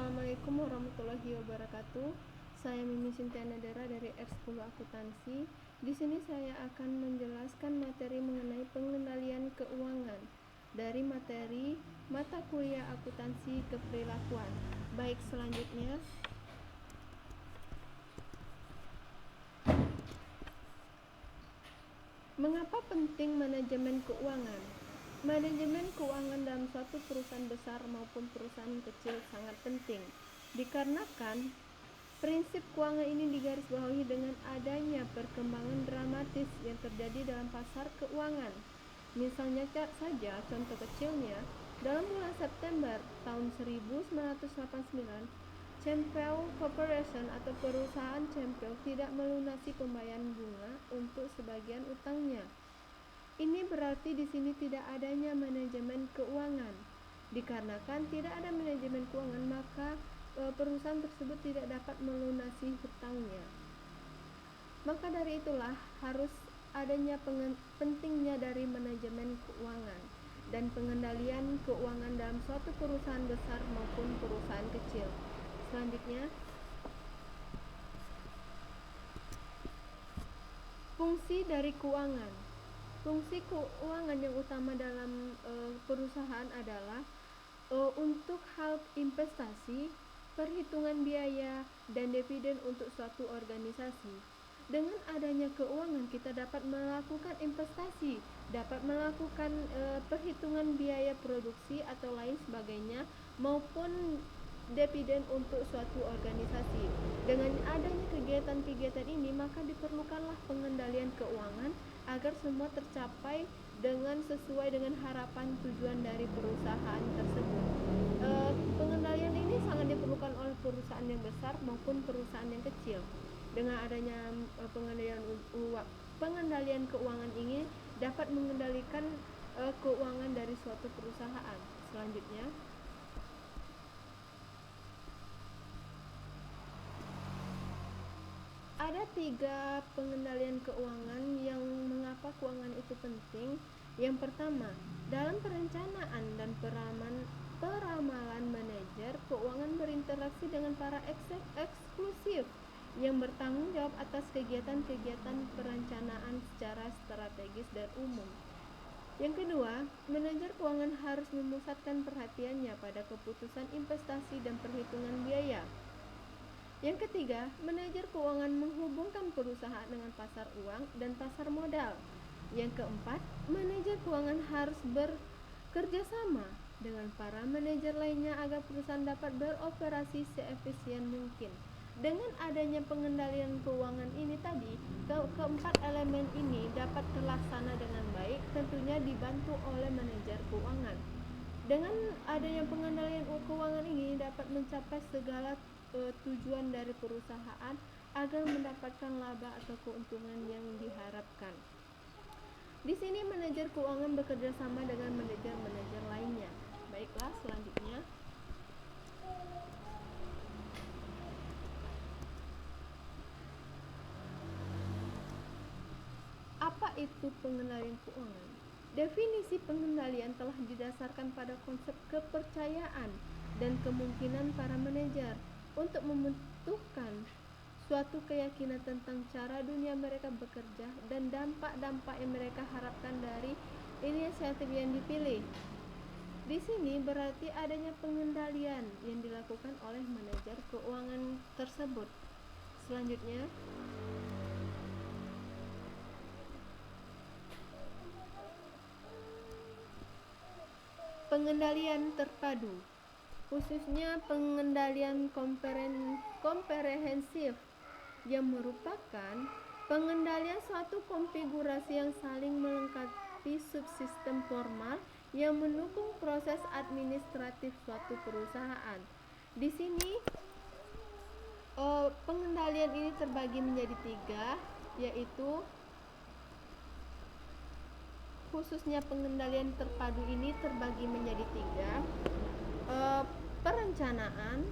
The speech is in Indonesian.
Assalamualaikum warahmatullahi wabarakatuh. Saya Mimi Sintiana Dera dari R10 Akuntansi. Di sini saya akan menjelaskan materi mengenai pengendalian keuangan dari materi mata kuliah akuntansi keperilakuan. Baik, selanjutnya mengapa penting manajemen keuangan? Manajemen keuangan dalam suatu perusahaan besar maupun perusahaan kecil sangat penting, dikarenakan prinsip keuangan ini digarisbawahi dengan adanya perkembangan dramatis yang terjadi dalam pasar keuangan. Misalnya saja contoh kecilnya, dalam bulan September tahun 1989, Chempel Corporation atau perusahaan Chempel tidak melunasi pembayaran bunga untuk sebagian utangnya. Ini berarti di sini tidak adanya manajemen keuangan. Dikarenakan tidak ada manajemen keuangan, maka perusahaan tersebut tidak dapat melunasi hutangnya. Maka dari itulah harus adanya pentingnya dari manajemen keuangan dan pengendalian keuangan dalam suatu perusahaan besar maupun perusahaan kecil. Selanjutnya, fungsi dari keuangan. Fungsi keuangan yang utama dalam perusahaan adalah untuk hal investasi, perhitungan biaya, dan dividen untuk suatu organisasi. Dengan adanya keuangan, kita dapat melakukan investasi, dapat melakukan perhitungan biaya produksi atau lain sebagainya, maupun dividen untuk suatu organisasi. Dengan adanya kegiatan-kegiatan ini, maka diperlukanlah pengendalian keuangan agar semua tercapai dengan sesuai dengan harapan tujuan dari perusahaan tersebut. Pengendalian ini sangat diperlukan oleh perusahaan yang besar maupun perusahaan yang kecil. Dengan adanya pengendalian keuangan ini dapat mengendalikan keuangan dari suatu perusahaan. Selanjutnya, ada 3 pengendalian keuangan yang mengapa keuangan itu penting. Yang pertama, dalam perencanaan dan peramalan manajer keuangan berinteraksi dengan para eksklusif yang bertanggung jawab atas kegiatan-kegiatan perencanaan secara strategis dan umum. Yang kedua, manajer keuangan harus memusatkan perhatiannya pada keputusan investasi dan perhitungan biaya. Yang ketiga, manajer keuangan menghubungkan perusahaan dengan pasar uang dan pasar modal. Yang keempat, manajer keuangan harus bekerja sama dengan para manajer lainnya agar perusahaan dapat beroperasi seefisien mungkin. Dengan adanya pengendalian keuangan ini tadi, keempat elemen ini dapat terlaksana dengan baik, tentunya dibantu oleh manajer keuangan. Dengan adanya pengendalian keuangan ini dapat mencapai segala tujuan dari perusahaan agar mendapatkan laba atau keuntungan yang diharapkan. Di sini manajer keuangan bekerja sama dengan manajer-manajer lainnya. Baiklah, selanjutnya. Apa itu pengendalian keuangan? Definisi pengendalian telah didasarkan pada konsep kepercayaan dan kemungkinan para manajer untuk membentukkan suatu keyakinan tentang cara dunia mereka bekerja dan dampak-dampak yang mereka harapkan dari inisiatif yang dipilih. Di sini berarti adanya pengendalian yang dilakukan oleh manajer keuangan tersebut. Selanjutnya, pengendalian terpadu, khususnya pengendalian komprehensif yang merupakan pengendalian suatu konfigurasi yang saling melengkapi subsistem formal yang mendukung proses administratif suatu perusahaan. Di sini pengendalian ini terbagi menjadi 3, yaitu khususnya pengendalian terpadu ini terbagi menjadi 3, perencanaan,